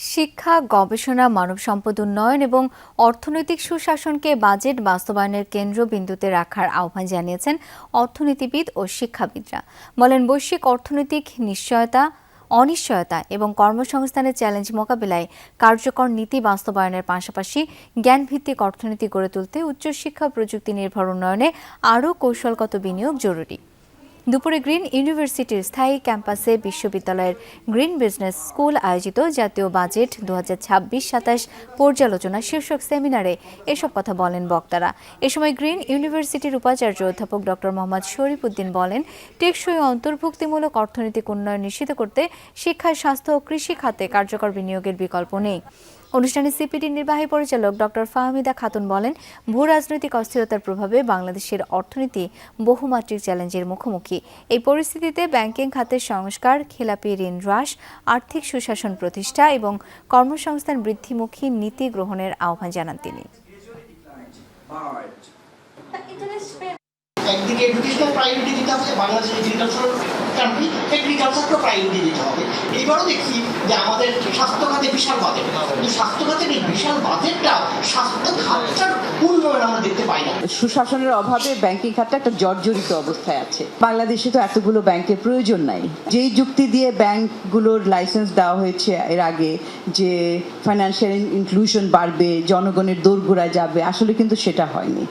শিক্ষা, গবেষণা, মানব সম্পদ উন্নয়ন এবং অর্থনৈতিক সুশাসনকে বাজেট বাস্তবায়নের কেন্দ্রবিন্দুতে রাখার আহ্বান জানিয়েছেন অর্থনীতিবিদ ও শিক্ষাবিদরা। বলেন, বৈশ্বিক অর্থনৈতিক অনিশ্চয়তা এবং কর্মসংস্থানের চ্যালেঞ্জ মোকাবিলায় কার্যকর নীতি বাস্তবায়নের পাশাপাশি জ্ঞানভিত্তিক অর্থনীতি গড়ে তুলতে উচ্চশিক্ষা প্রযুক্তি নির্ভর উন্নয়নে আরও কৌশলগত বিনিয়োগ জরুরি। দুপুরে গ্রিন ইউনিভার্সিটির স্থায়ী ক্যাম্পাসে বিশ্ববিদ্যালয়ের গ্রিন বিজনেস স্কুল আয়োজিত জাতীয় বাজেট 2026-27 পর্যালোচনা শীর্ষক সেমিনারে এসব কথা বলেন বক্তারা। এ সময় গ্রিন ইউনিভার্সিটির উপাচার্য অধ্যাপক ডক্টর মোহাম্মদ শরীফ উদ্দিন বলেন, টেকসই অন্তর্ভুক্তিমূলক অর্থনৈতিক উন্নয়ন নিশ্চিত করতে শিক্ষা, স্বাস্থ্য ও কৃষি খাতে কার্যকর বিনিয়োগের বিকল্প নেই। অনুষ্ঠানে সিপিডির নির্বাহী পরিচালক ডক্টর ফাহমিদা খাতুন বলেন, ভূ রাজনৈতিক অস্থিরতার প্রভাবে বাংলাদেশের অর্থনীতি বহুমাত্রিক চ্যালেঞ্জের মুখোমুখি। এই পরিস্থিতিতে ব্যাংকিং খাতের সংস্কার, খেলাপি ঋণ হ্রাস, আর্থিক সুশাসন প্রতিষ্ঠা এবং কর্মসংস্থান বৃদ্ধিমুখী নীতি গ্রহণের আহ্বান জানান তিনি। একদিকে এডুকেশনাল প্রায়োরিটি দিতে হবে, বাংলাদেশ এগ্রিকালচারাল কান্ট্রি, এগ্রিকালচারকে প্রায়োরিটি দিতে হবে। এইবারও দেখছি যে আমাদের স্বাস্থ্য খাতে বিশাল বাজেট, কিন্তু স্বাস্থ্য খাতের এই বিশাল বাজেটটা স্বাস্থ্য খাতটার উন্নয়ন আমরা দেখতে পাই না। সুশাসনের অভাবে ব্যাংকিং খাতটা একটা জর্জরিত অবস্থায় আছে। বাংলাদেশে তো এতগুলো ব্যাংকের প্রয়োজন নাই। যেই যুক্তি দিয়ে ব্যাংকগুলোর লাইসেন্স দেওয়া হয়েছে এর আগে, যে ফাইন্যান্সিয়াল ইনক্লুশন বাড়বে, জনগণের দোরগোড়ায় যাবে, আসলে কিন্তু সেটা হয়নি।